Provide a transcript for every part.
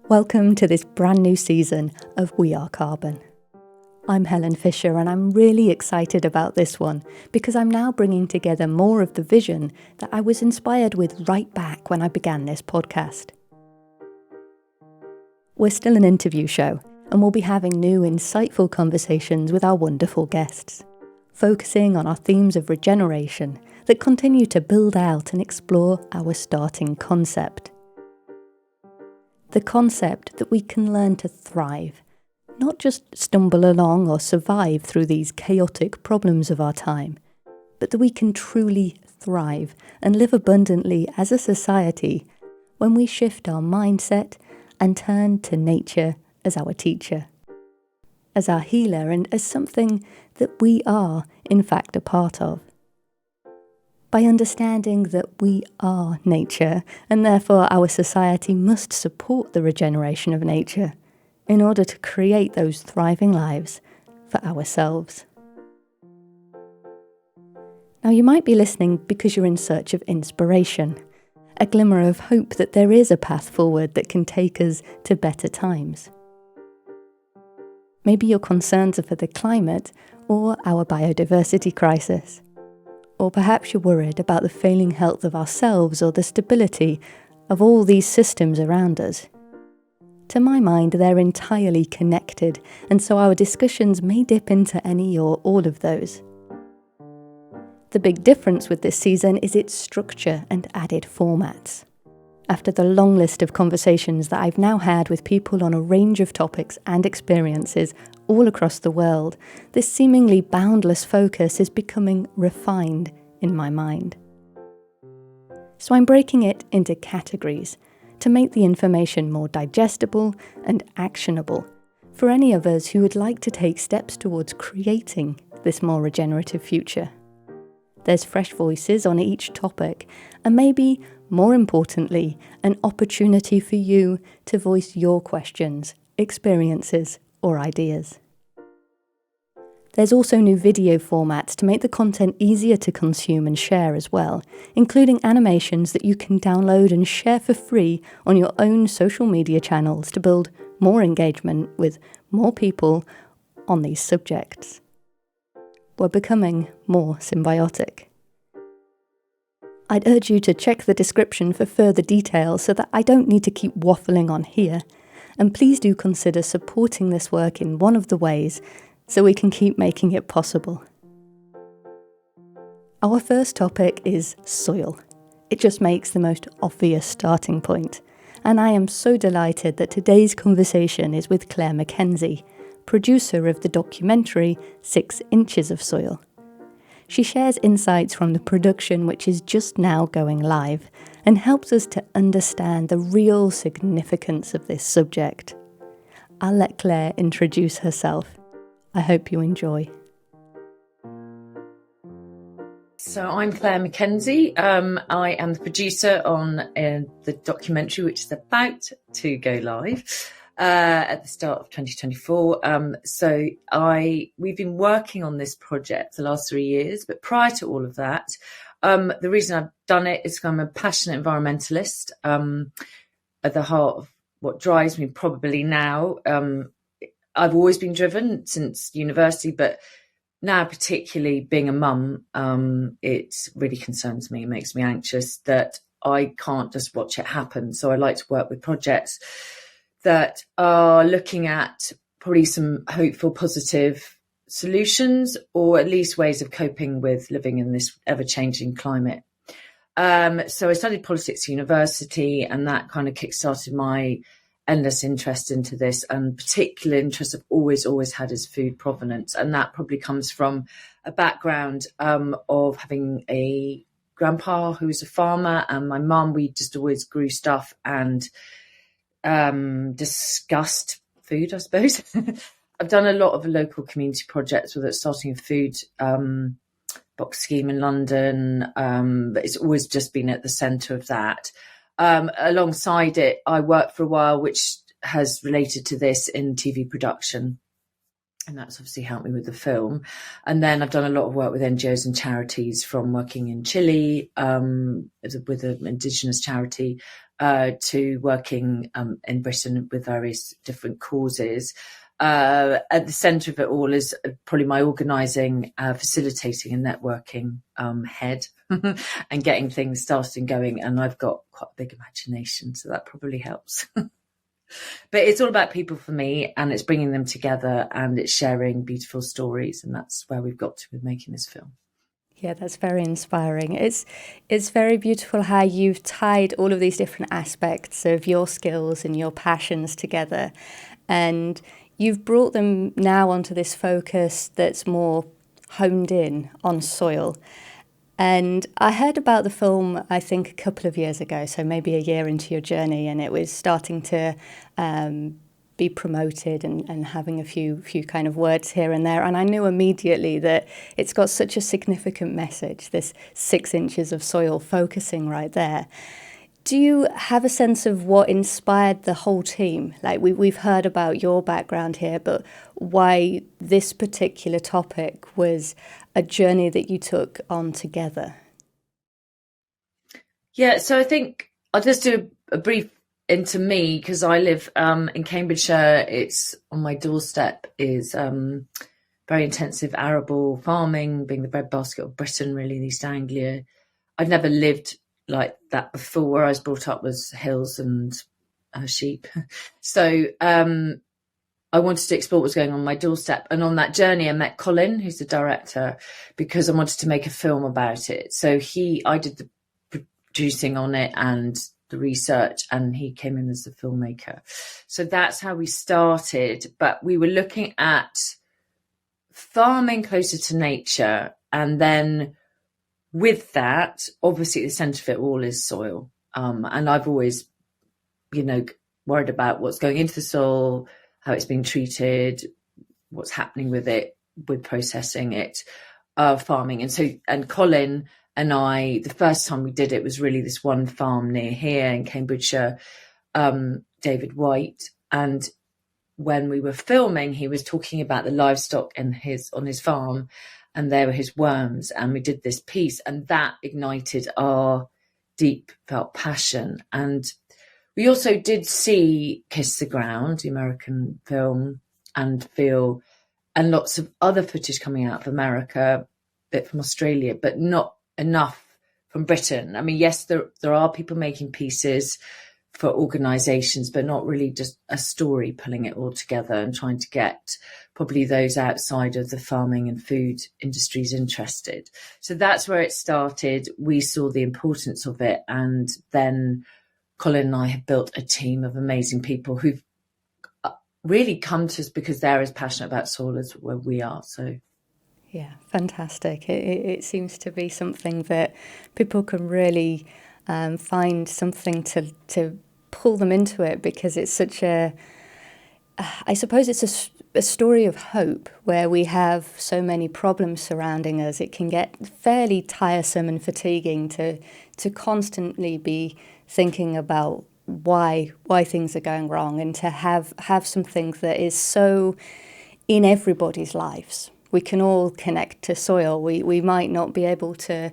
Welcome to this brand new season of We Are Carbon. I'm Helen Fisher and I'm really excited about this one because I'm now bringing together more of the vision that I was inspired with right back when I began this podcast. We're still an interview show and we'll be having new insightful conversations with our wonderful guests, focusing on our themes of regeneration that continue to build out and explore our starting concept. The concept that we can learn to thrive, not just stumble along or survive through these chaotic problems of our time, but that we can truly thrive and live abundantly as a society when we shift our mindset and turn to nature as our teacher, as our healer, and as something that we are, in fact, a part of. By understanding that we are nature, and therefore our society must support the regeneration of nature in order to create those thriving lives for ourselves. Now, you might be listening because you're in search of inspiration, a glimmer of hope that there is a path forward that can take us to better times. Maybe your concerns are for the climate or our biodiversity crisis. Or perhaps you're worried about the failing health of ourselves or the stability of all these systems around us. To my mind, they're entirely connected, and so our discussions may dip into any or all of those. The big difference with this season is its structure and added formats. After the long list of conversations that I've now had with people on a range of topics and experiences all across the world, this seemingly boundless focus is becoming refined in my mind. So I'm breaking it into categories to make the information more digestible and actionable for any of us who would like to take steps towards creating this more regenerative future. There's fresh voices on each topic, and maybe, more importantly, an opportunity for you to voice your questions, experiences, or ideas. There's also new video formats to make the content easier to consume and share as well, including animations that you can download and share for free on your own social media channels to build more engagement with more people on these subjects. We're becoming more symbiotic. I'd urge you to check the description for further details so that I don't need to keep waffling on here, and please do consider supporting this work in one of the ways so we can keep making it possible. Our first topic is soil. It just makes the most obvious starting point, and I am so delighted that today's conversation is with Claire Mackenzie, producer of the documentary 6 Inches of Soil. She shares insights from the production, which is just now going live, and helps us to understand the real significance of this subject. I'll let Claire introduce herself. I hope you enjoy. So I'm Claire Mackenzie. I am the producer on the documentary, which is about to go live at the start of 2024. We've been working on this project the last 3 years, but prior to all of that, the reason I've done it is because I'm a passionate environmentalist. At the heart of what drives me probably now, I've always been driven since university, but now particularly being a mum, it really concerns me. It makes me anxious that I can't just watch it happen. So I like to work with projects that are looking at probably some hopeful, positive solutions, or at least ways of coping with living in this ever-changing climate. So I studied politics at university, and that kind of kickstarted my endless interest into this, and particular interest I've always had is food provenance. And that probably comes from a background of having a grandpa who was a farmer, and my mum, we just always grew stuff and discussed food, I suppose. I've done a lot of local community projects, whether it's starting a food box scheme in London, but it's always just been at the centre of that. Alongside it, I worked for a while, which has related to this, in TV production. And that's obviously helped me with the film. And then I've done a lot of work with NGOs and charities, from working in Chile with an indigenous charity to working in Britain with various different causes. At the centre of it all is probably my organising, facilitating and networking head and getting things started and going. And I've got quite a big imagination, so that probably helps. But it's all about people for me, and it's bringing them together and it's sharing beautiful stories. And that's where we've got to with making this film. Yeah, that's very inspiring. It's very beautiful how you've tied all of these different aspects of your skills and your passions together. And you've brought them now onto this focus that's more honed in on soil. And I heard about the film, I think, a couple of years ago, so maybe a year into your journey, and it was starting to be promoted and having a few kind of words here and there. And I knew immediately that it's got such a significant message, this 6 inches of soil focusing right there. Do you have a sense of what inspired the whole team? Like we've heard about your background here, but why this particular topic was a journey that you took on together? Yeah, so I think I'll just do a brief into me, because I live in Cambridgeshire. It's on my doorstep is very intensive arable farming, being the breadbasket of Britain, really, East Anglia. I've never lived like that before. Where I was brought up was hills and sheep. So I wanted to explore what was going on my doorstep. And on that journey, I met Colin, who's the director, because I wanted to make a film about it. So I did the producing on it and the research, and he came in as the filmmaker. So that's how we started. But we were looking at farming closer to nature, and then with that, obviously, the centre of it all is soil. And I've always, worried about what's going into the soil, how it's being treated, what's happening with it, with processing it, farming. And Colin and I, the first time we did it was really this one farm near here in Cambridgeshire, David White. And when we were filming, he was talking about the livestock on his farm, and there were his worms. And we did this piece, and that ignited our deep felt passion. And we also did see Kiss the Ground, the American film, and lots of other footage coming out of America, a bit from Australia, but not enough from Britain. I mean, yes, there are people making pieces for organisations, but not really just a story pulling it all together and trying to get probably those outside of the farming and food industries interested. So that's where it started. We saw the importance of it, and then Colin and I have built a team of amazing people who've really come to us because they're as passionate about soil as we are. So, yeah, fantastic. It seems to be something that people can really find something to pull them into it, because it's such I suppose it's a story of hope, where we have so many problems surrounding us. It can get fairly tiresome and fatiguing to constantly be thinking about why things are going wrong, and to have something that is so in everybody's lives. We can all connect to soil. We might not be able to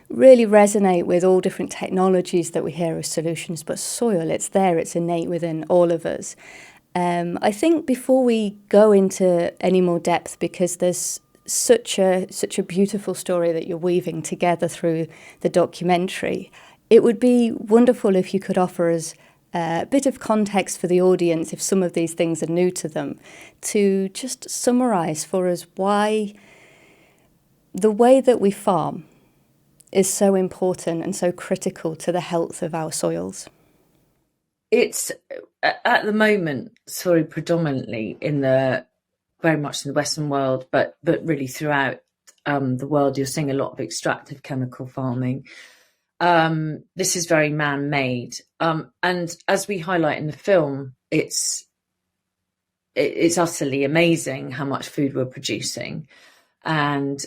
really resonate with all different technologies that we hear as solutions, but soil, it's there, it's innate within all of us. I think before we go into any more depth, because there's such a beautiful story that you're weaving together through the documentary, it would be wonderful if you could offer us a bit of context for the audience, if some of these things are new to them, to just summarise for us why the way that we farm is so important and so critical to the health of our soils. It's at the moment, predominantly very much in the Western world, but really throughout the world, you're seeing a lot of extractive chemical farming. This is very man-made, and as we highlight in the film, it's utterly amazing how much food we're producing, and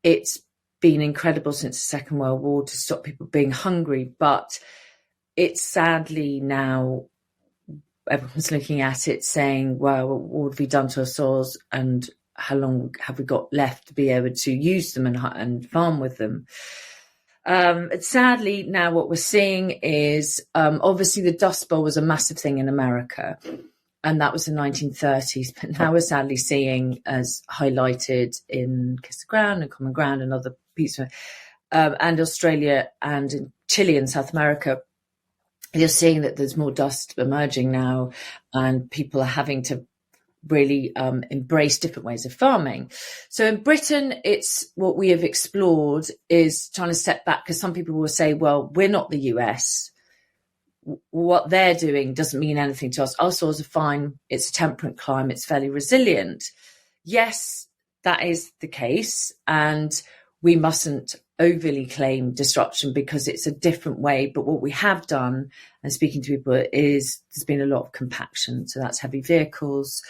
it's been incredible since the Second World War to stop people being hungry, but it's sadly now everyone's looking at it saying, well, what have we done to our soils and how long have we got left to be able to use them and farm with them? Sadly, now what we're seeing is obviously the Dust Bowl was a massive thing in America, and that was the 1930s. But now we're sadly seeing, as highlighted in Kiss the Ground and Common Ground and other pieces, and Australia and in Chile and South America, you're seeing that there's more dust emerging now, and people are having to really embrace different ways of farming. So in Britain, it's what we have explored is trying to step back, because some people will say, well, we're not the US. What they're doing doesn't mean anything to us. Our soils are fine. It's a temperate climate. It's fairly resilient. Yes, that is the case. And we mustn't overly claim disruption because it's a different way. But what we have done, and speaking to people, is there's been a lot of compaction. So that's heavy vehicles.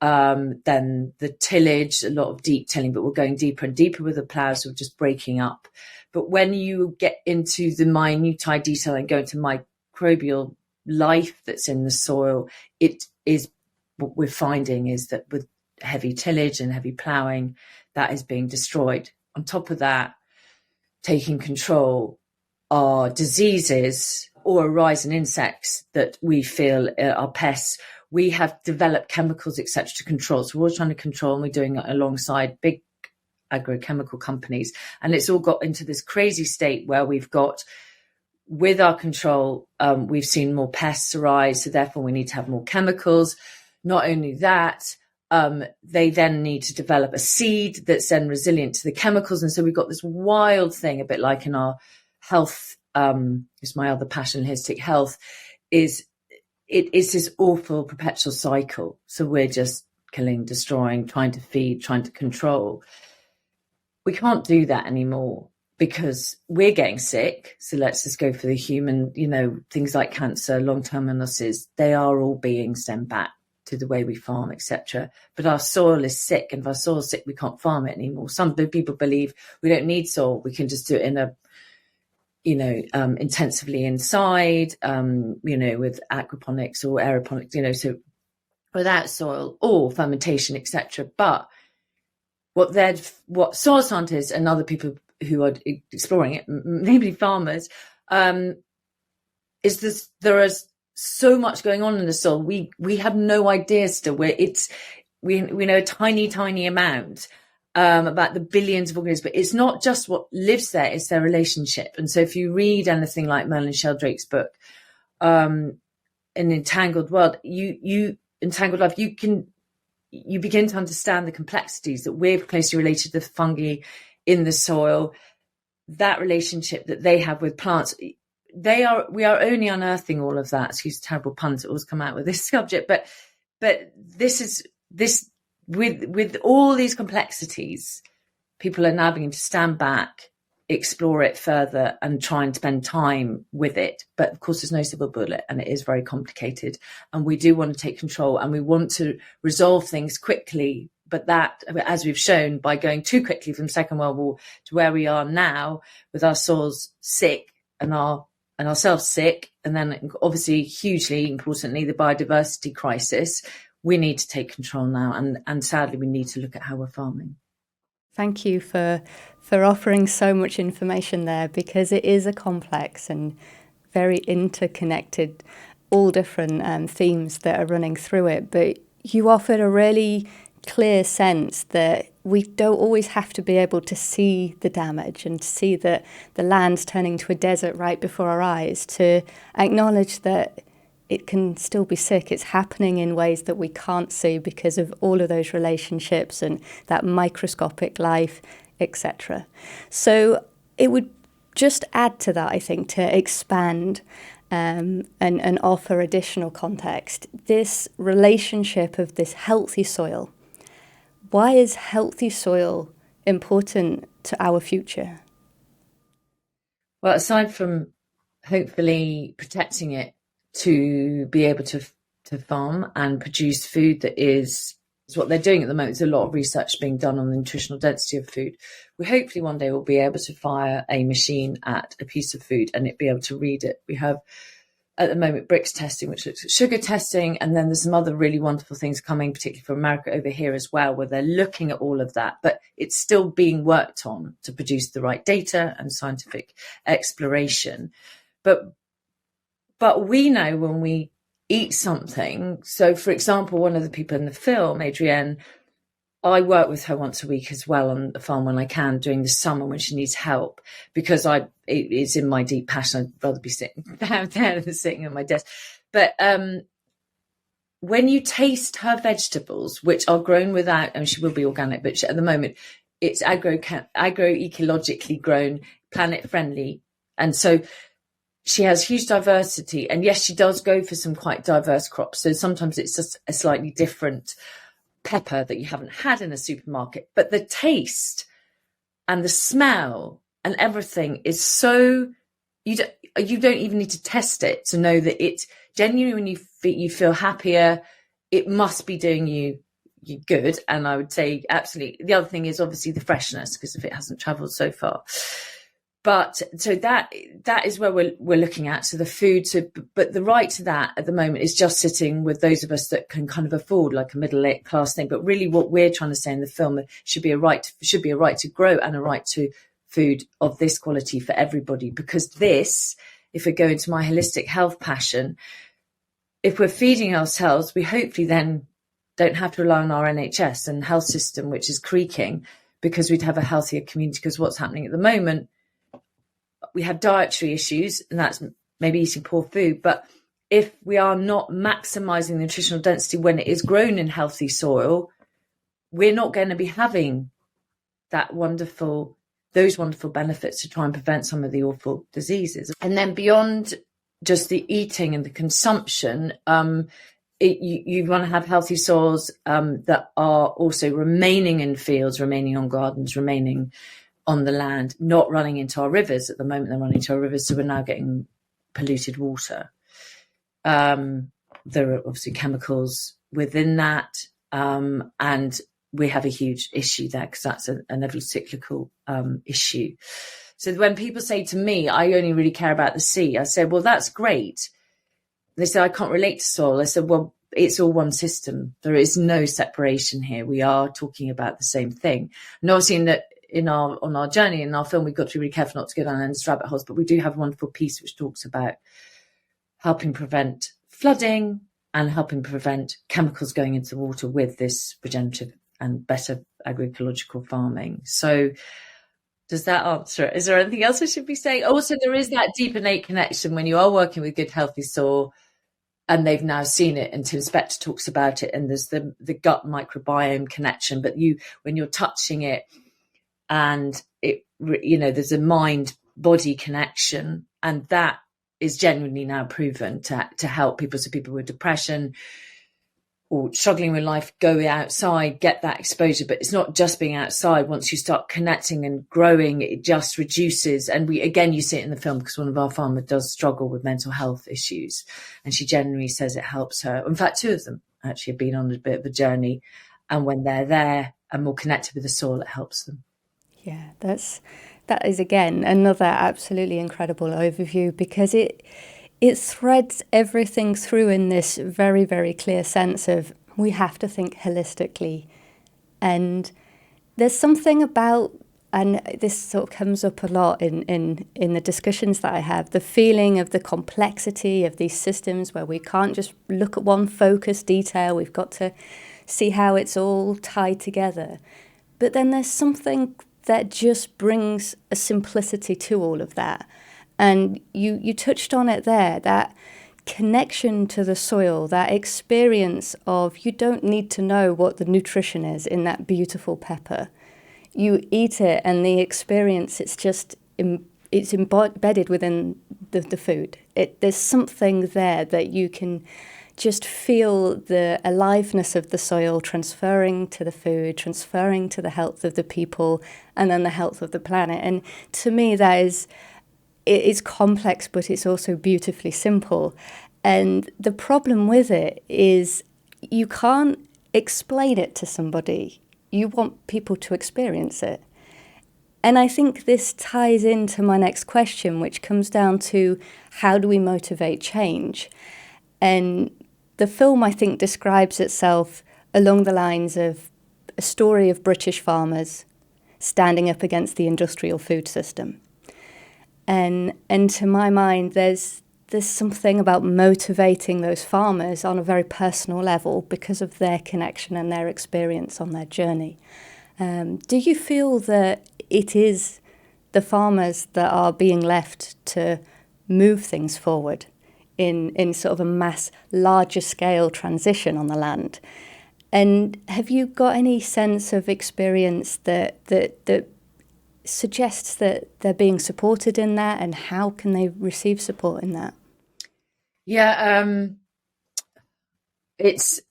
Then the tillage, a lot of deep tilling, but we're going deeper and deeper with the ploughs. We're just breaking up. But when you get into the minutiae detail and go into microbial life that's in the soil, it is what we're finding is that with heavy tillage and heavy ploughing, that is being destroyed. On top of that, taking control are diseases or a rise in insects that we feel are pests. We have developed chemicals, etc., to control. So we're trying to control, and we're doing it alongside big agrochemical companies. And it's all got into this crazy state where we've got, with our control, we've seen more pests arise. So therefore we need to have more chemicals. Not only that, they then need to develop a seed that's then resilient to the chemicals. And so we've got this wild thing, a bit like in our health, is my other passion, holistic health, is it is this awful perpetual cycle. So we're just killing, destroying, trying to feed, trying to control. We can't do that anymore because we're getting sick. So let's just go for the human, things like cancer, long-term illnesses, they are all being sent back to the way we farm, etc. But our soil is sick, and if our soil is sick, we can't farm it anymore. Some people believe we don't need soil, we can just do it in a intensively inside, with aquaponics or aeroponics, so without soil or fermentation, etc. But what soil scientists and other people who are exploring it, namely farmers, is this: there is so much going on in the soil. We have no idea still where we know a tiny amount. About the billions of organisms, but it's not just what lives there, it's their relationship. And so if you read anything like Merlin Sheldrake's book, An Entangled World, Entangled Life, you begin to understand the complexities that we're closely related to the fungi in the soil, that relationship that they have with plants. We are only unearthing all of that. Excuse terrible puns that always come out with this subject, but this with all these complexities, people are now beginning to stand back, explore it further, and try and spend time with it. But of course, there's no silver bullet, and it is very complicated. And we do want to take control, and we want to resolve things quickly. But that, as we've shown, by going too quickly from the Second World War to where we are now, with our soils sick and ourselves sick, and then obviously hugely importantly the biodiversity crisis, we need to take control now, and sadly we need to look at how we're farming. Thank you for offering so much information there, because it is a complex and very interconnected, all different themes that are running through it. But you offered a really clear sense that we don't always have to be able to see the damage and to see that the land's turning to a desert right before our eyes, to acknowledge that it can still be sick. It's happening in ways that we can't see because of all of those relationships and that microscopic life, etc. So it would just add to that, I think, to expand and offer additional context. This relationship of this healthy soil. Why is healthy soil important to our future? Well, aside from hopefully protecting it, to be able to farm and produce food that is what they're doing at the moment. There's a lot of research being done on the nutritional density of food. We hopefully one day will be able to fire a machine at a piece of food and it be able to read it. We have at the moment BRICS testing, which looks at sugar testing, and then there's some other really wonderful things coming, particularly for America over here as well, where they're looking at all of that, but it's still being worked on to produce the right data and scientific exploration. But we know when we eat something, so for example, one of the people in the film, Adrienne, I work with her once a week as well on the farm when I can during the summer when she needs help, because it's in my deep passion. I'd rather be sitting down there than sitting at my desk. But when you taste her vegetables, which are grown without, and she will be organic, but at the moment it's agroecologically grown, planet friendly. And so she has huge diversity. And yes, she does go for some quite diverse crops. So sometimes it's just a slightly different pepper that you haven't had in a supermarket, but the taste and the smell and everything is so, you don't even need to test it to know that it's genuinely, when you feel happier, it must be doing you good. And I would say absolutely. The other thing is obviously the freshness, because if it hasn't traveled so far. But so that is where we're looking at. So the food, but the right to that at the moment is just sitting with those of us that can kind of afford like a middle class thing. But really, what we're trying to say in the film should be a right to grow and a right to food of this quality for everybody. Because this, if we go into my holistic health passion, if we're feeding ourselves, we hopefully then don't have to rely on our NHS and health system, which is creaking, because we'd have a healthier community. Because what's happening at the moment, we have dietary issues, and that's maybe eating poor food. But if we are not maximizing the nutritional density when it is grown in healthy soil, we're not going to be having those wonderful benefits to try and prevent some of the awful diseases. And then beyond just the eating and the consumption, you want to have healthy soils that are also remaining in fields, remaining on gardens, remaining on the land, not running into our rivers. At the moment, they're running into our rivers, so we're now getting polluted water. There are obviously chemicals within that, and we have a huge issue there, because that's an every cyclical issue. So when people say to me, I only really care about the sea, I said, well, that's great. They said, I can't relate to soil. I said, well, it's all one system. There is no separation here. We are talking about the same thing. And obviously on our journey in our film, we've got to be really careful not to go down endless rabbit holes, but we do have a wonderful piece which talks about helping prevent flooding and helping prevent chemicals going into the water with this regenerative and better agroecological farming. So does that answer it? Is there anything else I should be saying? Also, there is that deep innate connection when you are working with good, healthy soil, and they've now seen it, and Tim Spector talks about it, and there's the gut microbiome connection, but when you're touching it, and there's a mind-body connection, and that is genuinely now proven to help people. So people with depression or struggling with life, go outside, get that exposure. But it's not just being outside. Once you start connecting and growing, it just reduces. And you see it in the film, because one of our farmers does struggle with mental health issues, and she generally says it helps her. In fact, two of them actually have been on a bit of a journey, and when they're there and more connected with the soil, it helps them. Yeah, that is again another absolutely incredible overview, because it threads everything through in this very, very clear sense of we have to think holistically. And there's something about, and this sort of comes up a lot in the discussions that I have, the feeling of the complexity of these systems where we can't just look at one focused detail, we've got to see how it's all tied together. But then there's something that just brings a simplicity to all of that. And you touched on it there, that connection to the soil, that experience of you don't need to know what the nutrition is in that beautiful pepper. You eat it and the experience, it's embedded within the food. There's something there that you can just feel the aliveness of the soil transferring to the food, transferring to the health of the people, and then the health of the planet. And to me, it's complex, but it's also beautifully simple. And the problem with it is you can't explain it to somebody. You want people to experience it. And I think this ties into my next question, which comes down to how do we motivate change? And the film, I think, describes itself along the lines of a story of British farmers standing up against the industrial food system. And to my mind, there's something about motivating those farmers on a very personal level because of their connection and their experience on their journey. Do you feel that it is the farmers that are being left to move things forward in sort of a mass, larger scale transition on the land? And have you got any sense of experience that suggests that they're being supported in that, and how can they receive support in that? Yeah, it's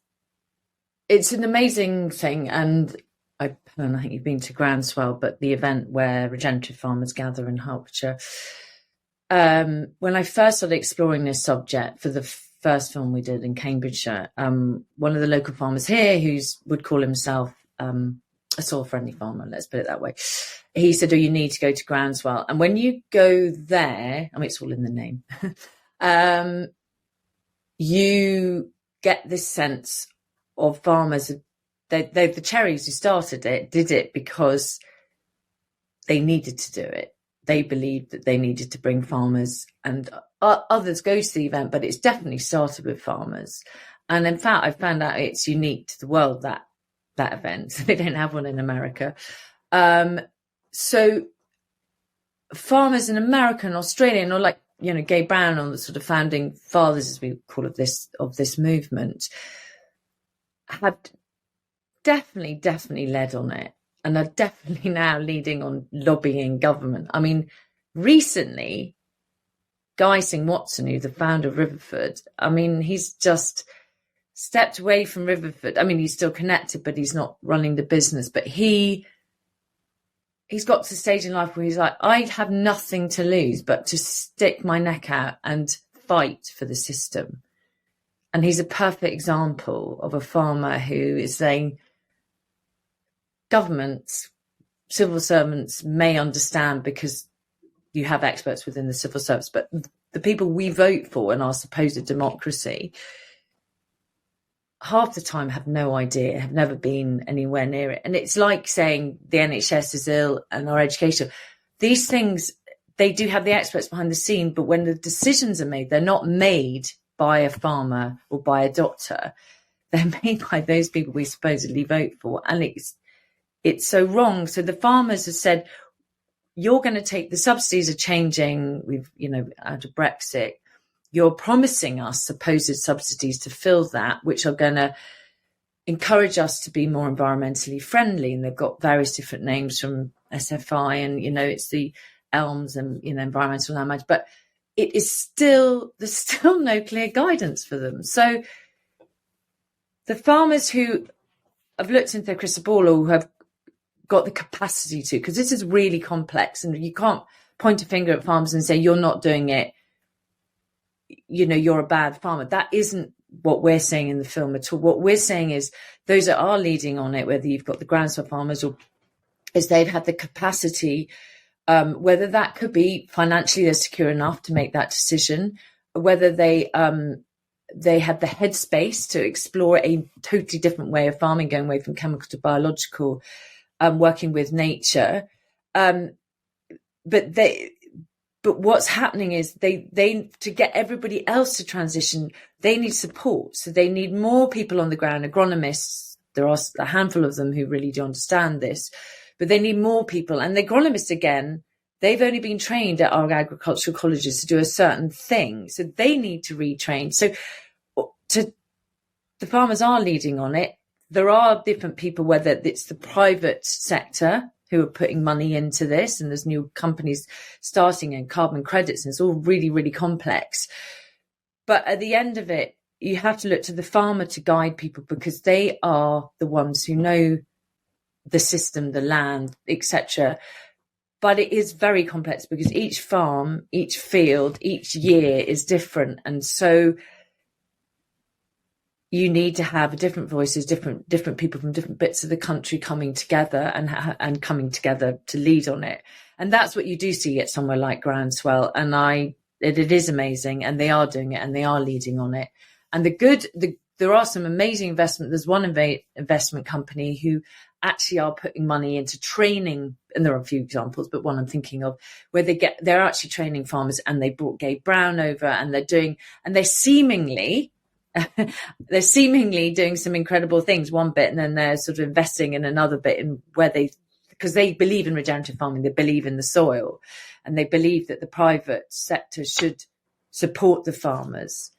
an amazing thing, and I don't think you've been to Groundswell, but the event where regenerative farmers gather in Hertfordshire. When I first started exploring this subject for the first film we did in Cambridgeshire, one of the local farmers here, who would call himself a soil-friendly farmer, let's put it that way, he said, "Oh, you need to go to Groundswell." And when you go there, I mean, it's all in the name, you get this sense of farmers. The Cherries who started it did it because they needed to do it. They believed that they needed to bring farmers, and others go to the event, but it's definitely started with farmers. And in fact, I found out it's unique to the world, that event. They don't have one in America. So farmers in America and Australia, or like, Gabe Brown, or the sort of founding fathers, as we call it, of this movement, have definitely led on it, and are definitely now leading on lobbying government. I mean, recently, Guy Singh-Watson, who's the founder of Riverford, I mean, he's just stepped away from Riverford. I mean, he's still connected, but he's not running the business. But he's got to the stage in life where he's like, I have nothing to lose but to stick my neck out and fight for the system. And he's a perfect example of a farmer who is saying, governments, civil servants may understand because you have experts within the civil service, but the people we vote for in our supposed democracy half the time have no idea, have never been anywhere near it. And it's like saying the NHS is ill and our education. These things, they do have the experts behind the scene, but when the decisions are made, they're not made by a farmer or by a doctor. They're made by those people we supposedly vote for. And it's so wrong. So the farmers have said, you're going to take, the subsidies are changing. We've, out of Brexit, you're promising us supposed subsidies to fill that, which are going to encourage us to be more environmentally friendly. And they've got various different names, from SFI and, it's the ELMS and, environmental land management. But it is there's still no clear guidance for them. So the farmers who have looked into their crystal ball, or who have got the capacity to, because this is really complex, and you can't point a finger at farmers and say, you're not doing it, you're a bad farmer. That isn't what we're saying in the film at all. What we're saying is those that are leading on it, whether you've got the Groundswell farmers, or is they've had the capacity, whether that could be financially they're secure enough to make that decision, whether they have the headspace to explore a totally different way of farming, going away from chemical to biological, working with nature. But what's happening is they to get everybody else to transition, they need support. So they need more people on the ground, agronomists. There are a handful of them who really do understand this, but they need more people. And the agronomists, again, they've only been trained at our agricultural colleges to do a certain thing. So they need to retrain. So the farmers are leading on it. There are different people, whether it's the private sector who are putting money into this, and there's new companies starting, and carbon credits, and it's all really, really complex. But at the end of it, you have to look to the farmer to guide people, because they are the ones who know the system, the land, etc. But it is very complex, because each farm, each field, each year is different. And so you need to have different voices, different people from different bits of the country coming together and coming together to lead on it. And that's what you do see at somewhere like Groundswell. And it is amazing, and they are doing it, and they are leading on it. And there are some amazing investment. There's one investment company who actually are putting money into training, and there are a few examples, but one I'm thinking of, where they're actually training farmers, and they brought Gabe Brown over, and they're seemingly doing some incredible things one bit, and then they're sort of investing in another bit in because they believe in regenerative farming, they believe in the soil, and they believe that the private sector should support the farmers.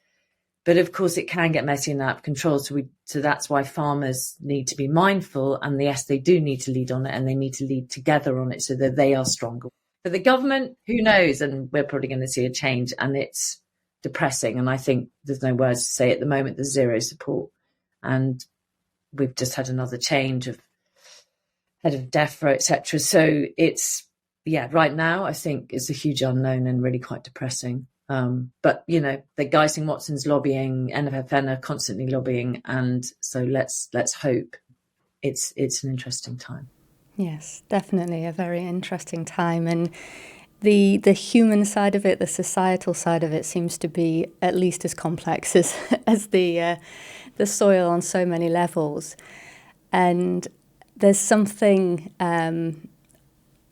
But of course, it can get messy and out of control. So that's why farmers need to be mindful. And yes, they do need to lead on it, and they need to lead together on it so that they are stronger. For the government, who knows? And we're probably going to see a change, and it's depressing. And I think there's no words to say at the moment. There's zero support. And we've just had another change of head of DEFRA, etc. So right now, I think it's a huge unknown and really quite depressing. But the Geising Watson's lobbying, NFFN are constantly lobbying, and so let's hope it's an interesting time. Yes, definitely a very interesting time, and the human side of it, the societal side of it, seems to be at least as complex as the soil on so many levels. And there's something.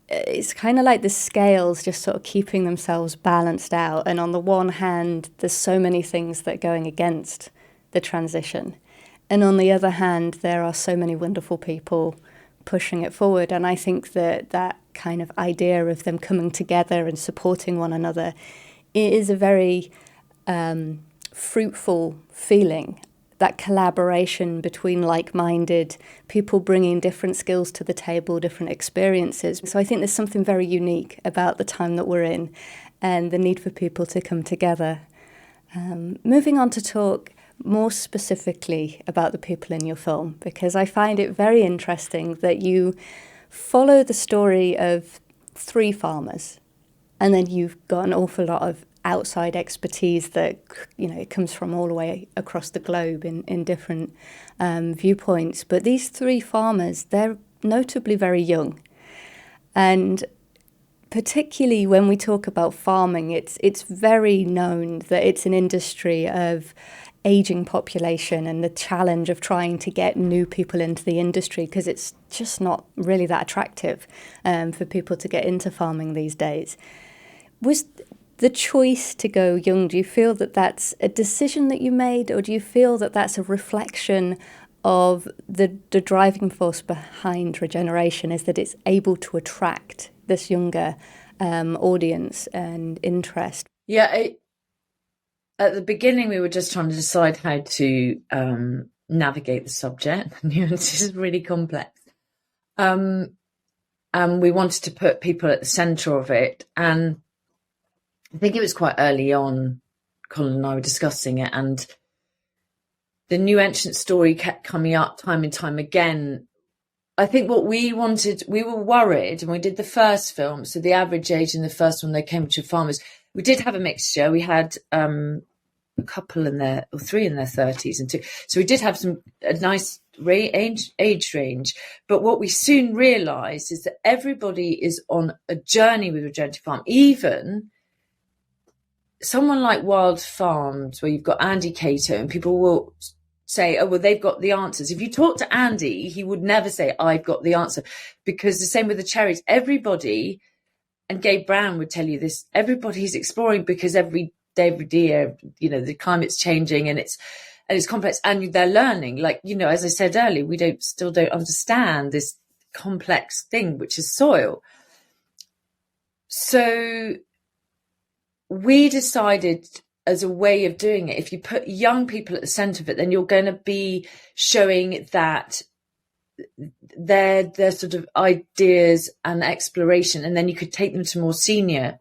It's kind of like the scales just sort of keeping themselves balanced out. And on the one hand, there's so many things that are going against the transition. And on the other hand, there are so many wonderful people pushing it forward. And I think that kind of idea of them coming together and supporting one another is a very fruitful feeling. That collaboration between like-minded people bringing different skills to the table, different experiences. So I think there's something very unique about the time that we're in and the need for people to come together. Moving on to talk more specifically about the people in your film, because I find it very interesting that you follow the story of 3 farmers, and then you've got an awful lot of outside expertise that, it comes from all the way across the globe in different viewpoints. But these 3 farmers, they're notably very young. And particularly when we talk about farming, it's very known that it's an industry of aging population and the challenge of trying to get new people into the industry, because it's just not really that attractive for people to get into farming these days. Was the choice to go young, do you feel that that's a decision that you made, or do you feel that that's a reflection of the driving force behind regeneration, is that it's able to attract this younger audience and interest? Yeah, at the beginning, we were just trying to decide how to navigate the subject. This is really complex. And we wanted to put people at the centre of it. And I think it was quite early on, Colin and I were discussing it, and the new entrant story kept coming up time and time again. I think what we wanted, we were worried, and we did the first film, so the average age in the first one, they came to farmers. We did have a mixture. We had a couple in their, or 3 in their 30s and 2. So we did have a nice age range. But what we soon realised is that everybody is on a journey with regenerative farm. Even someone like Wild Farms, where you've got Andy Cato, and people will say, oh, well, they've got the answers. If you talk to Andy, he would never say, I've got the answer. Because the same with the cherries, everybody, and Gabe Brown would tell you this, everybody's exploring, because every year, the climate's changing, and it's complex, and they're learning. Like, as I said earlier, we still don't understand this complex thing, which is soil. So we decided, as a way of doing it, if you put young people at the centre of it, then you're going to be showing that their sort of ideas and exploration, and then you could take them to more senior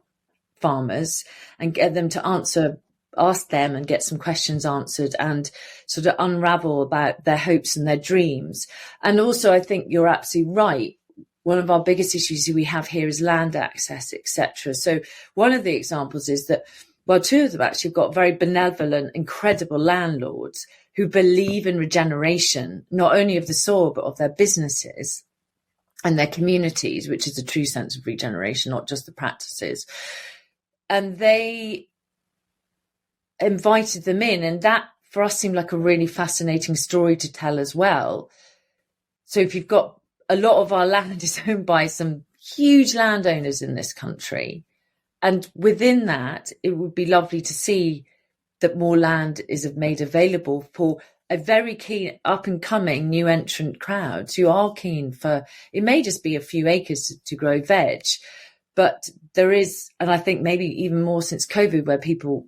farmers and get them to ask them and get some questions answered, and sort of unravel about their hopes and their dreams. And also, I think you're absolutely right. One of our biggest issues we have here is land access, etc. So one of the examples is that, well, 2 of them actually have got very benevolent, incredible landlords who believe in regeneration, not only of the soil, but of their businesses and their communities, which is a true sense of regeneration, not just the practices. And they invited them in, and that for us seemed like a really fascinating story to tell as well. So if you've got a lot of our land is owned by some huge landowners in this country, and within that, it would be lovely to see that more land is made available for a very keen up and coming new entrant crowds who are keen for, it may just be a few acres to grow veg, but there is, and I think maybe even more since COVID, where people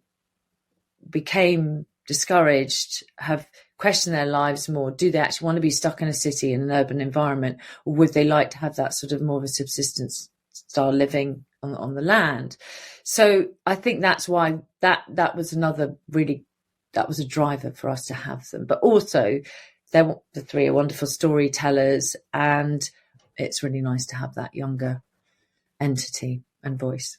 became discouraged, have questioned their lives more. Do they actually want to be stuck in a city, in an urban environment, or would they like to have that sort of more of a subsistence style living on the land? So I think that's why that was another really, that was a driver for us to have them. But also, the three are wonderful storytellers, and it's really nice to have that younger entity and voice.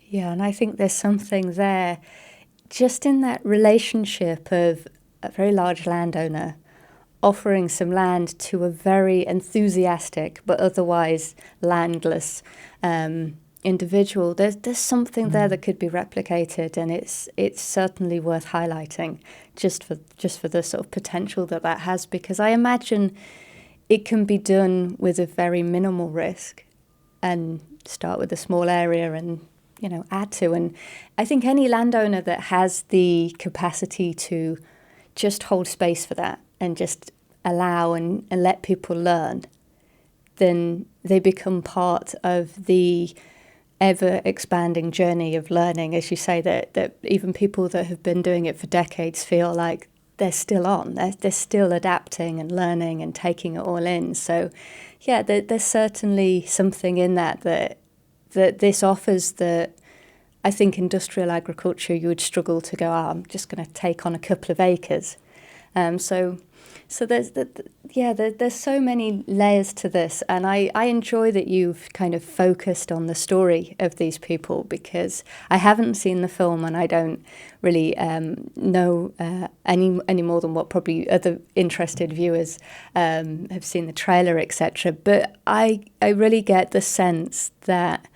Yeah, and I think there's something there just in that relationship of a very large landowner offering some land to a very enthusiastic but otherwise landless individual. There's something there that could be replicated, and it's certainly worth highlighting just for the sort of potential that has, because I imagine it can be done with a very minimal risk and start with a small area and add to. And I think any landowner that has the capacity to just hold space for that and just allow and let people learn, then they become part of the ever expanding journey of learning. As you say, that even people that have been doing it for decades feel like they're still on, they're still adapting and learning and taking it all in. So yeah, there's certainly something in that this offers that I think industrial agriculture, you would struggle to go, I'm just going to take on a couple of acres. So there's so many layers to this, and I enjoy that you've kind of focused on the story of these people, because I haven't seen the film and I don't really know any more than what probably other interested viewers have seen the trailer, etc. But I really get the sense that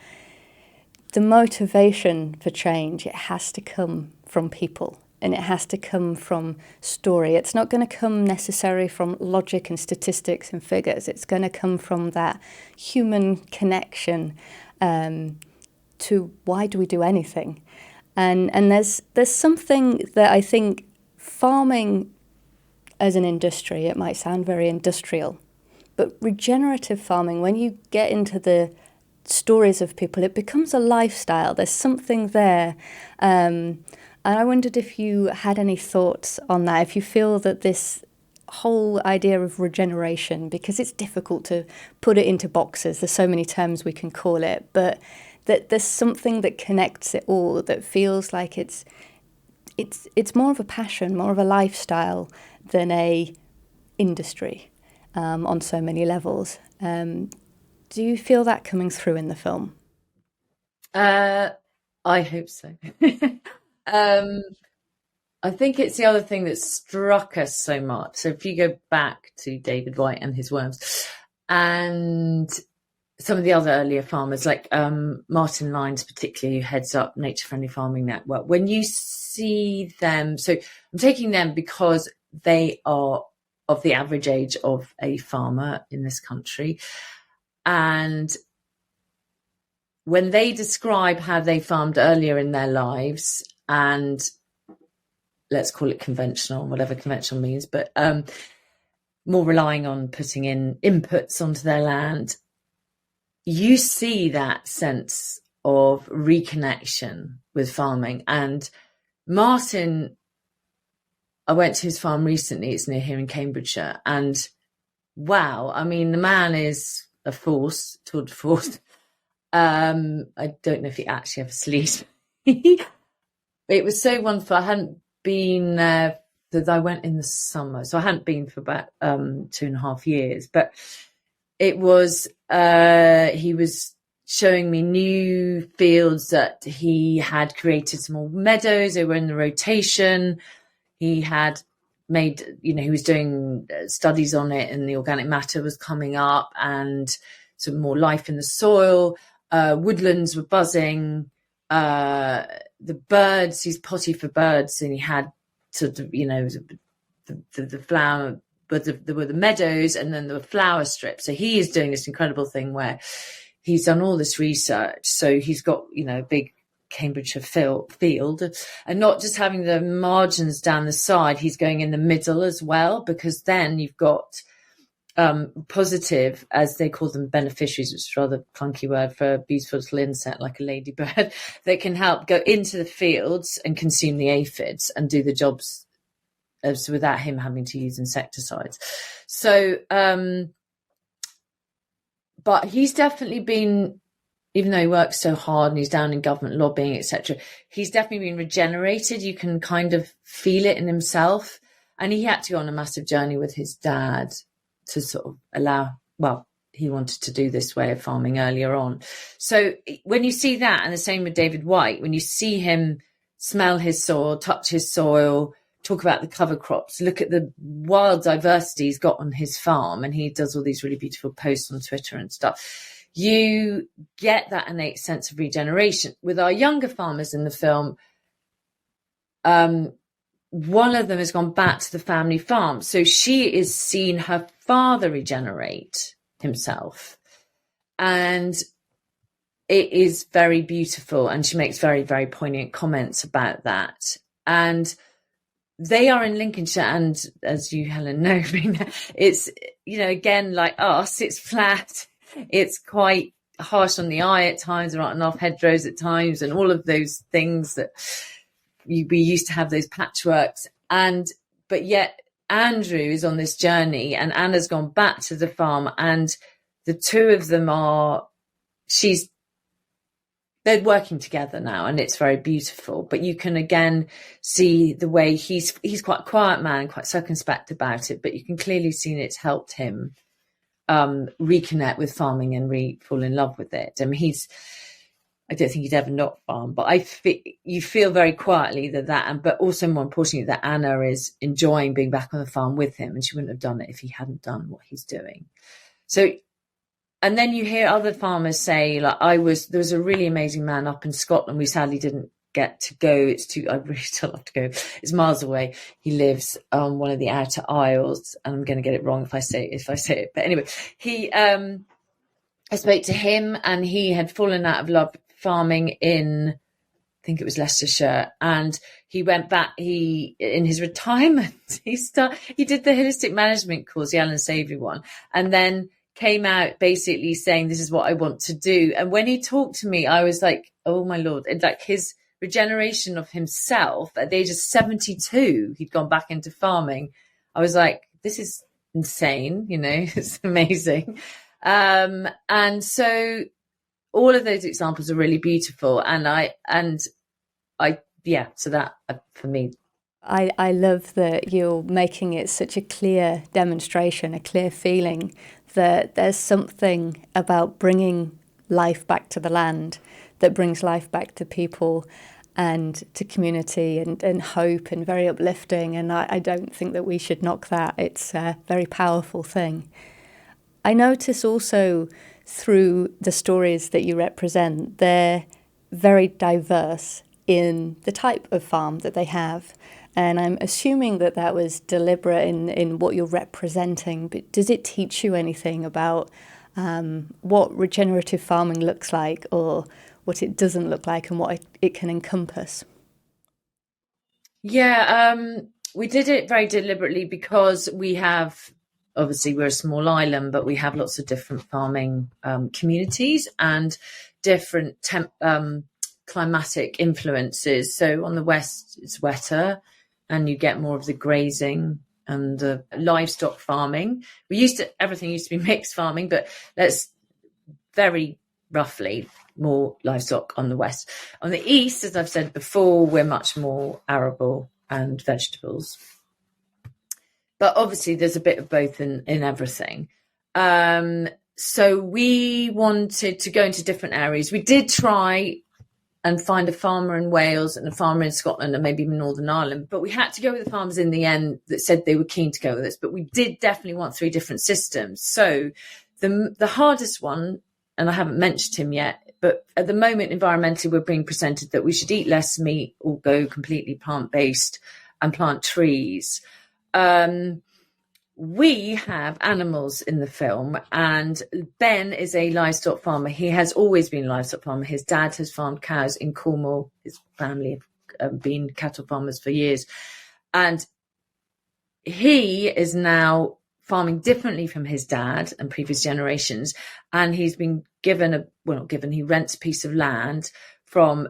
the motivation for change, it has to come from people. And it has to come from story. It's not going to come necessarily from logic and statistics and figures. It's going to come from that human connection to why do we do anything? And there's something that I think farming as an industry, it might sound very industrial, but regenerative farming, when you get into the stories of people, it becomes a lifestyle. There's something there. And I wondered if you had any thoughts on that, if you feel that this whole idea of regeneration, because it's difficult to put it into boxes, there's so many terms we can call it, but that there's something that connects it all, that feels like it's more of a passion, more of a lifestyle than a industry on so many levels. Do you feel that coming through in the film? I hope so. I think it's the other thing that struck us so much. So if you go back to David White and his worms, and some of the other earlier farmers, like Martin Lyons particularly, who heads up Nature Friendly Farming Network, when you see them, so I'm taking them because they are of the average age of a farmer in this country. And when they describe how they farmed earlier in their lives, and let's call it conventional, whatever conventional means, but more relying on putting in inputs onto their land, you see that sense of reconnection with farming. And Martin, I went to his farm recently, it's near here in Cambridgeshire, and wow, I mean, the man is a force, tour de force. I don't know if he actually ever sleeps. It was so wonderful. I hadn't been there, I went in the summer, so I hadn't been for about 2.5 years. But it was, he was showing me new fields that he had created, small meadows. They were in the rotation. He had made, he was doing studies on it, and the organic matter was coming up, and some more life in the soil. Woodlands were buzzing. The birds, he's potty for birds, and he had sort of, the flower, but there were the meadows, and then there were flower strips. So he is doing this incredible thing where he's done all this research. So he's got, a big Cambridgeshire field, and not just having the margins down the side, he's going in the middle as well, because then you've got positive, as they call them, beneficiaries, which is a rather clunky word for a beautiful little insect like a ladybird that can help go into the fields and consume the aphids and do the jobs without him having to use insecticides. So, but he's definitely been, even though he works so hard and he's down in government lobbying, etc., he's definitely been regenerated. You can kind of feel it in himself. And he had to go on a massive journey with his dad to sort of he wanted to do this way of farming earlier on. So when you see that, and the same with David White, when you see him smell his soil, touch his soil, talk about the cover crops, look at the wild diversity he's got on his farm, and he does all these really beautiful posts on Twitter and stuff, you get that innate sense of regeneration. With our younger farmers in the film, one of them has gone back to the family farm. So she is seeing her father regenerate himself. And it is very beautiful. And she makes very, very poignant comments about that. And they are in Lincolnshire. And as you, Helen, know, it's, again, like us, it's flat. It's quite harsh on the eye at times. There aren't enough hedgerows at times, and all of those things that we used to have, those patchworks. But yet Andrew is on this journey, and Anna's gone back to the farm, and the two of them they're working together now, and it's very beautiful. But you can again see the way he's quite a quiet man, quite circumspect about it, but you can clearly see it's helped him reconnect with farming and fall in love with it. I mean, I don't think he'd ever not farm, but you feel very quietly but also more importantly, that Anna is enjoying being back on the farm with him, and she wouldn't have done it if he hadn't done what he's doing. So, and then you hear other farmers say, like, there was a really amazing man up in Scotland. We sadly didn't get to go. I really still have to go. It's miles away. He lives on one of the outer isles, and I'm going to get it wrong if I say it. But anyway, I spoke to him, and he had fallen out of love farming in, I think it was Leicestershire, and he went back. In his retirement, he did the holistic management course, the Alan Savory one, and then came out basically saying, this is what I want to do. And when he talked to me, I was like, oh my Lord. And like his regeneration of himself at the age of 72, he'd gone back into farming. I was like, this is insane, it's amazing. And so all of those examples are really beautiful. So that for me. I love that you're making it such a clear demonstration, a clear feeling that there's something about bringing life back to the land that brings life back to people and to community and hope, and very uplifting. And I don't think that we should knock that. It's a very powerful thing. I notice also through the stories that you represent, they're very diverse in the type of farm that they have. And I'm assuming that was deliberate in what you're representing. But does it teach you anything about what regenerative farming looks like, or what it doesn't look like, and what it can encompass? Yeah, we did it very deliberately because obviously we're a small island, but we have lots of different farming communities and different climatic influences. So on the west, it's wetter, and you get more of the grazing and the livestock farming. Everything used to be mixed farming, but let's very roughly more livestock on the west. On the east, as I've said before, we're much more arable and vegetables. But obviously there's a bit of both in everything. So we wanted to go into different areas. We did try and find a farmer in Wales and a farmer in Scotland and maybe even Northern Ireland. But we had to go with the farmers in the end that said they were keen to go with us. But we did definitely want 3 different systems. So the hardest one, and I haven't mentioned him yet, but at the moment, environmentally, we're being presented that we should eat less meat or go completely plant-based and plant trees. We have animals in the film, and Ben is a livestock farmer. He has always been a livestock farmer. His dad has farmed cows in Cornwall. His family have been cattle farmers for years. And he is now farming differently from his dad and previous generations. And he's been he rents a piece of land from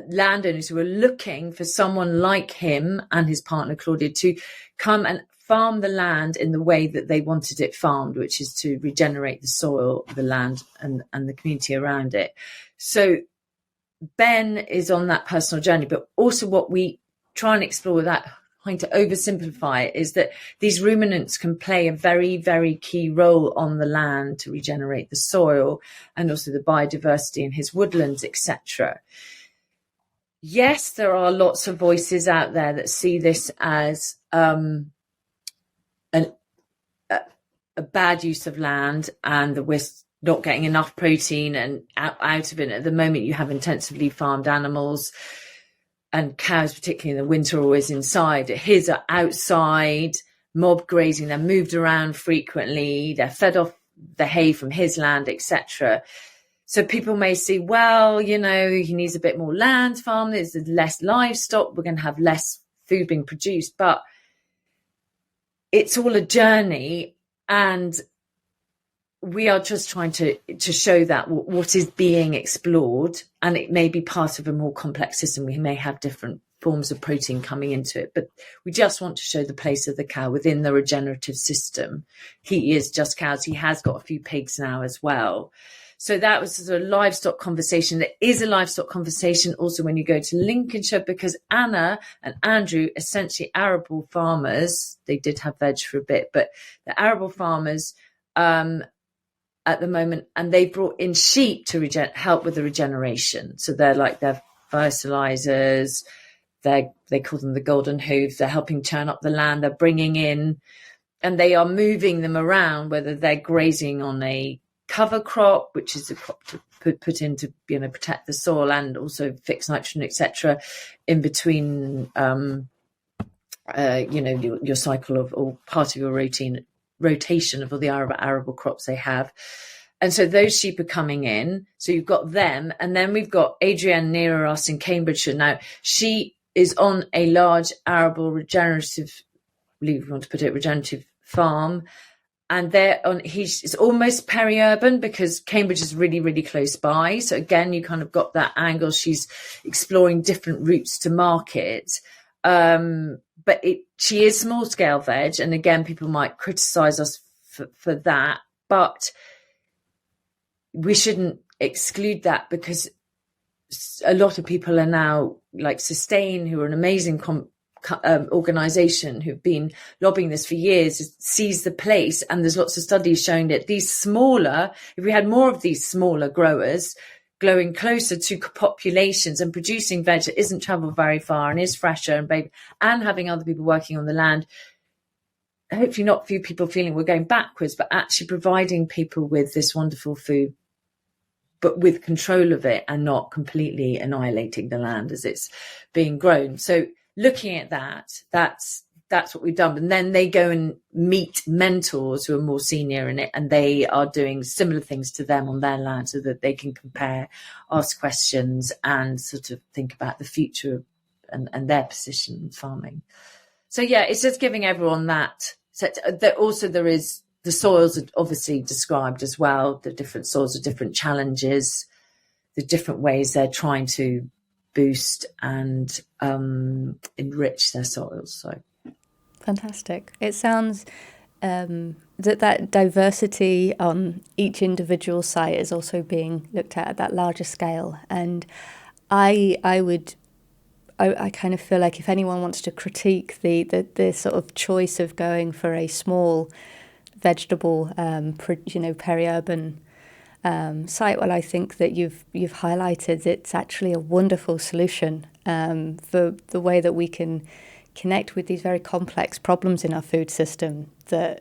landowners who are looking for someone like him and his partner, Claudia, to come and farm the land in the way that they wanted it farmed, which is to regenerate the soil, the land, and the community around it. So Ben is on that personal journey, but also what we try and explore without trying to oversimplify it is that these ruminants can play a very, very key role on the land to regenerate the soil and also the biodiversity in his woodlands, etc. Yes, there are lots of voices out there that see this as a bad use of land, and that we're not getting enough protein and out of it. At the moment, you have intensively farmed animals, and cows, particularly in the winter, are always inside. His are outside, mob grazing. They're moved around frequently. They're fed off the hay from his land, etc. So people may see, well, he needs a bit more land to farm. There's less livestock. We're going to have less food being produced. But it's all a journey, and we are just trying to show that what is being explored, and it may be part of a more complex system. We may have different forms of protein coming into it, but we just want to show the place of the cow within the regenerative system. He is just cows. He has got a few pigs now as well. So that was a livestock conversation. There is a livestock conversation also when you go to Lincolnshire, because Anna and Andrew, essentially arable farmers, they did have veg for a bit, but the arable farmers at the moment, and they brought in sheep to help with the regeneration. So they're fertilizers. They call them the golden hooves. They're helping turn up the land. They're bringing in, and they are moving them around, whether they're grazing on a cover crop, which is a crop to put in to protect the soil and also fix nitrogen, etc., in between your cycle of, or part of your rotation of all the arable crops they have. And so those sheep are coming in. So you've got them, and then we've got Adrienne nearer us in Cambridgeshire. Now she is on a large arable regenerative farm. And it's almost peri-urban because Cambridge is really, really close by. So again, you kind of got that angle. She's exploring different routes to market. But she is small scale veg. And again, people might criticize us for that, but we shouldn't exclude that, because a lot of people are now, like Sustain, who are an amazing organisation who've been lobbying this for years, sees the place, and there's lots of studies showing that if we had more of these smaller growers growing closer to populations and producing veg that isn't travelled very far and is fresher and having other people working on the land, hopefully not few people feeling we're going backwards, but actually providing people with this wonderful food, but with control of it and not completely annihilating the land as it's being grown. So looking at that's what we've done. And then they go and meet mentors who are more senior in it, and they are doing similar things to them on their land so that they can compare, ask questions, and sort of think about the future and their position in farming. So yeah, it's just giving everyone that. So there is the soils are obviously described as well. The different soils are different challenges, the different ways they're trying to boost and enrich their soils. So fantastic. It sounds that diversity on each individual site is also being looked at that larger scale. And I kind of feel like if anyone wants to critique the sort of choice of going for a small vegetable, peri-urban site, well, I think that you've highlighted it's actually a wonderful solution for the way that we can connect with these very complex problems in our food system. So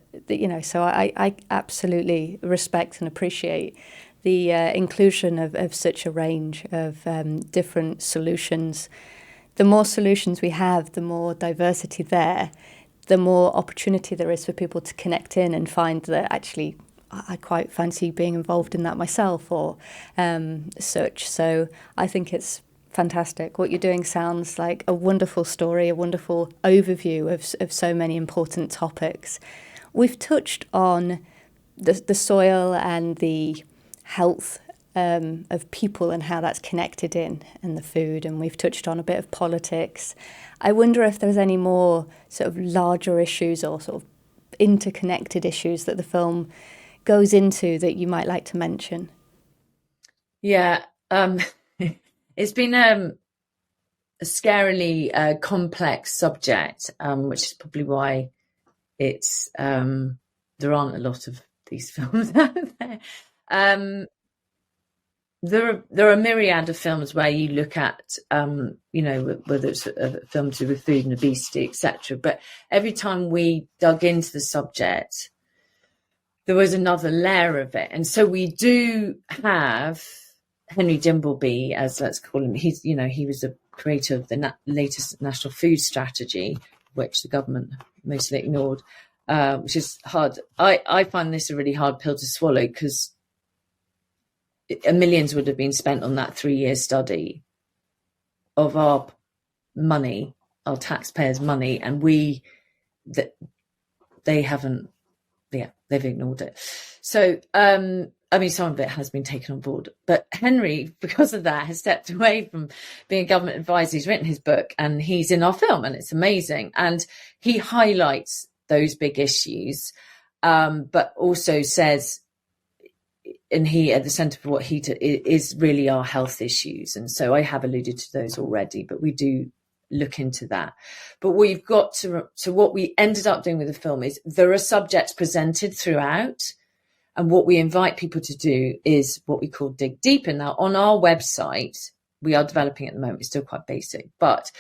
I absolutely respect and appreciate the inclusion of such a range of different solutions. The more solutions we have, the more diversity there, the more opportunity there is for people to connect in and find that actually I quite fancy being involved in that myself or such. So I think it's fantastic. What you're doing sounds like a wonderful story, a wonderful overview of so many important topics. We've touched on the soil and the health of people and how that's connected in the food, and we've touched on a bit of politics. I wonder if there's any more sort of larger issues or sort of interconnected issues that the film goes into that you might like to mention. Yeah, it's been a scarily complex subject, which is probably why it's there aren't a lot of these films out there. There are a myriad of films where you look at, whether it's a film to do with food and obesity, etc. But every time we dug into the subject, there was another layer of it. And so we do have Henry Dimbleby, as let's call him. He was the creator of the latest national food strategy, which the government mostly ignored, which is hard. I find this a really hard pill to swallow because millions would have been spent on that 3-year study of our money, our taxpayers' money, and they haven't. Yeah, they've ignored it. So, some of it has been taken on board. But Henry, because of that, has stepped away from being a government advisor. He's written his book and he's in our film, and it's amazing. And he highlights those big issues, but also says, and he at the centre of what he is really our health issues. And so I have alluded to those already, but we do look into that. But we've got to what we ended up doing with the film is there are subjects presented throughout, and what we invite people to do is what we call dig deep. And now on our website, we are developing at the moment, it's still quite basic, but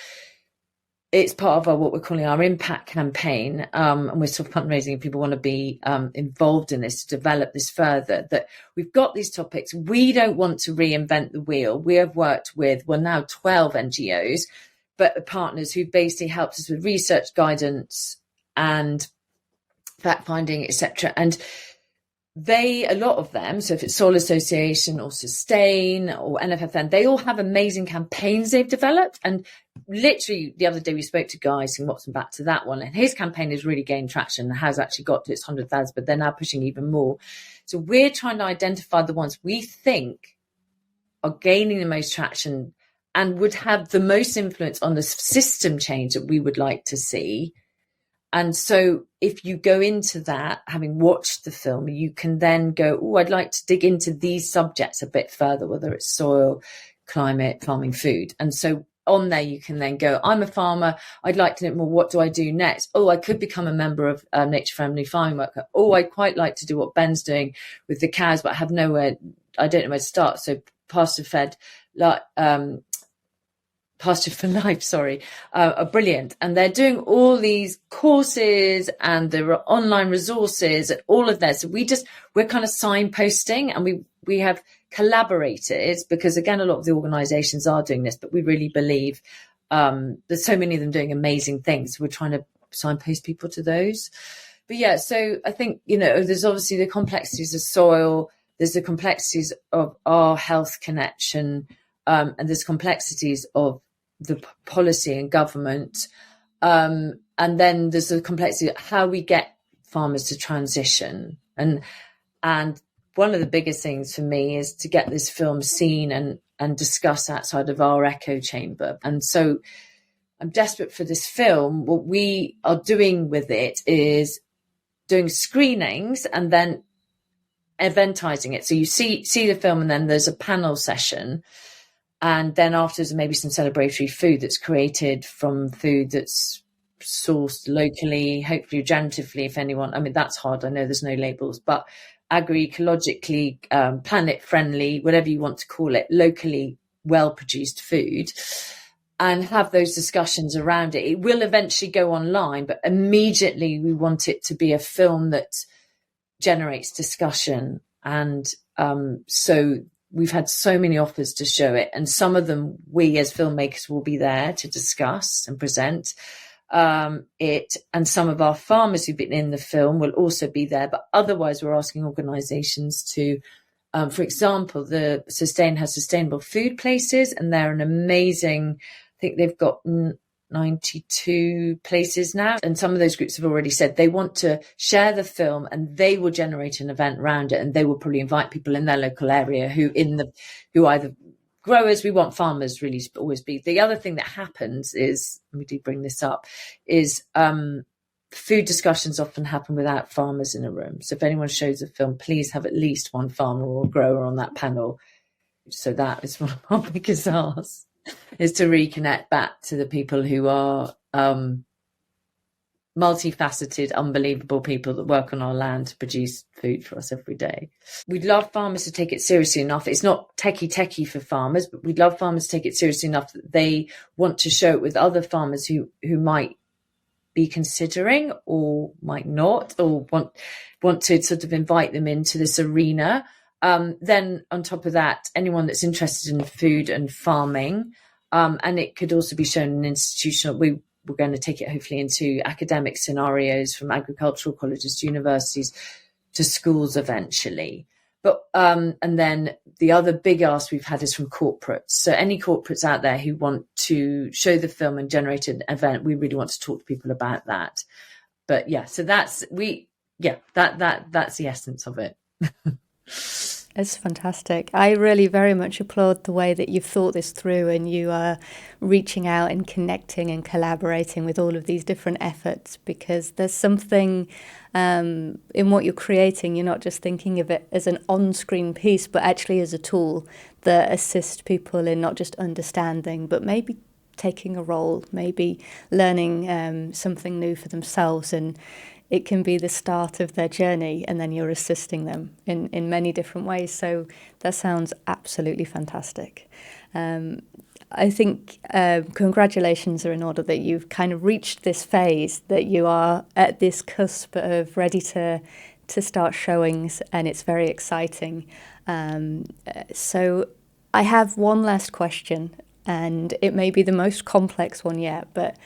it's part of what we're calling our impact campaign, and we're sort of fundraising if people want to be involved in this, to develop this further, that we've got these topics. We don't want to reinvent the wheel. We have worked with, now 12 NGOs, but partners who basically helped us with research, guidance and fact-finding, etc. And a lot of them, so if it's Soil Association or Sustain or NFFN, they all have amazing campaigns they've developed. And literally the other day we spoke to Guy Singh-Watson back to that one, and his campaign has really gained traction and has actually got to its 100,000, but they're now pushing even more. So we're trying to identify the ones we think are gaining the most traction and would have the most influence on the system change that we would like to see. And so if you go into that, having watched the film, you can then go, I'd like to dig into these subjects a bit further, whether it's soil, climate, farming, food. And so on there, you can then go, I'm a farmer. I'd like to know more. What do I do next? I could become a member of Nature Friendly Farming Worker. I'd quite like to do what Ben's doing with the cows, but I don't know where to start. So pasture for Life, are brilliant. And they're doing all these courses and there are online resources and all of that. So we're kind of signposting, and we have collaborated because, again, a lot of the organizations are doing this, but we really believe there's so many of them doing amazing things. We're trying to signpost people to those. But yeah, so I think, there's obviously the complexities of soil, there's the complexities of our health connection, and there's complexities of the policy and government. And then there's the complexity of how we get farmers to transition. And one of the biggest things for me is to get this film seen and discussed outside of our echo chamber. And so I'm desperate for this film. What we are doing with it is doing screenings and then eventizing it. So you see the film, and then there's a panel session. And then afterwards, maybe some celebratory food that's created from food that's sourced locally, hopefully regeneratively, if anyone. I mean, that's hard. I know there's no labels, but agroecologically, planet-friendly, whatever you want to call it, locally well-produced food, and have those discussions around it. It will eventually go online, but immediately we want it to be a film that generates discussion. And so we've had so many offers to show it, and some of them we as filmmakers will be there to discuss and present it, and some of our farmers who've been in the film will also be there. But otherwise we're asking organisations to, for example, the Sustain has sustainable food places, and they're an amazing, I think they've got 92 places now, and some of those groups have already said they want to share the film, and they will generate an event around it, and they will probably invite people in their local area who either growers. We want farmers really to always be. The other thing that happens is, we do bring this up, is food discussions often happen without farmers in a room. So if anyone shows a film, please have at least one farmer or grower on that panel. So that is one of our biggest asks, is to reconnect back to the people who are multifaceted, unbelievable people that work on our land to produce food for us every day. We'd love farmers to take it seriously enough. It's not techie for farmers, but we'd love farmers to take it seriously enough that they want to show it with other farmers who might be considering or might not, or want to sort of invite them into this arena. Then on top of that, anyone that's interested in food and farming, and it could also be shown in institutional, we're going to take it hopefully into academic scenarios, from agricultural colleges to universities to schools eventually. But and then the other big ask we've had is from corporates. So any corporates out there who want to show the film and generate an event, we really want to talk to people about that. But yeah, so that's the essence of it. It's fantastic. I really very much applaud the way that you've thought this through, and you are reaching out and connecting and collaborating with all of these different efforts, because there's something in what you're creating. You're not just thinking of it as an on-screen piece, but actually as a tool that assists people in not just understanding, but maybe taking a role, maybe learning something new for themselves. And it can be the start of their journey, and then you're assisting them in many different ways. So that sounds absolutely fantastic. I think congratulations are in order that you've kind of reached this phase, that you are at this cusp of ready to start showings, and it's very exciting. So I have one last question, and it may be the most complex one yet, but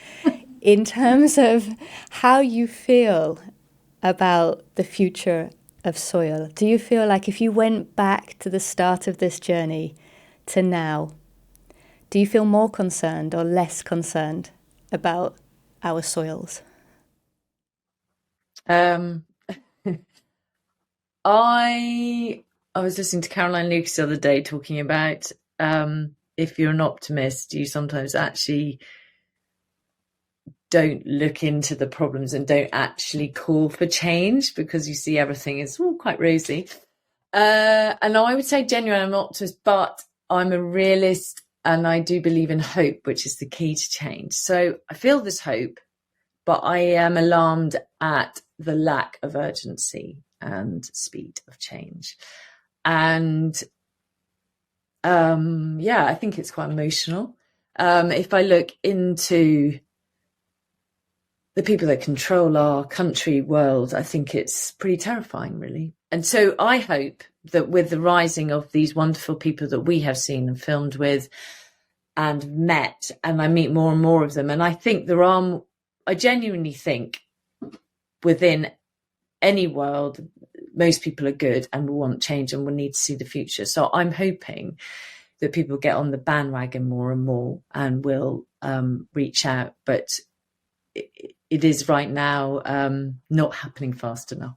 in terms of how you feel about the future of soil, do you feel like if you went back to the start of this journey to now, do you feel more concerned or less concerned about our soils? I was listening to Caroline Lucas the other day talking about if you're an optimist, you sometimes actually don't look into the problems and don't actually call for change, because you see everything is quite rosy. And I would say genuinely I'm an optimist, but I'm a realist, and I do believe in hope, which is the key to change. So I feel this hope, but I am alarmed at the lack of urgency and speed of change. And I think it's quite emotional. If I look into the people that control our country, world, I think it's pretty terrifying, really. And so I hope that with the rising of these wonderful people that we have seen and filmed with and met, and I meet more and more of them, and I think I genuinely think within any world, most people are good and will want change and will need to see the future. So I'm hoping that people get on the bandwagon more and more and will reach out. But it is right now not happening fast enough.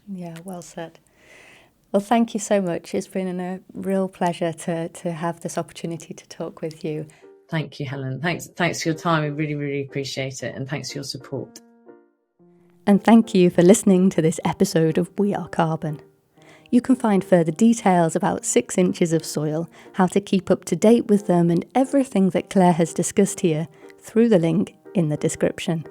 Yeah, well said. Well, thank you so much. It's been a real pleasure to have this opportunity to talk with you. Thank you, Helen. Thanks for your time. I really, really appreciate it. And thanks for your support. And thank you for listening to this episode of We Are Carbon. You can find further details about 6 inches of soil, how to keep up to date with them, and everything that Claire has discussed here through the link in the description.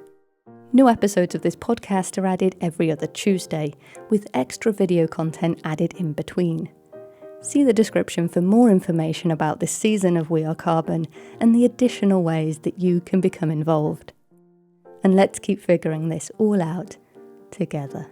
New episodes of this podcast are added every other Tuesday, with extra video content added in between. See the description for more information about this season of We Are Carbon and the additional ways that you can become involved. And let's keep figuring this all out together.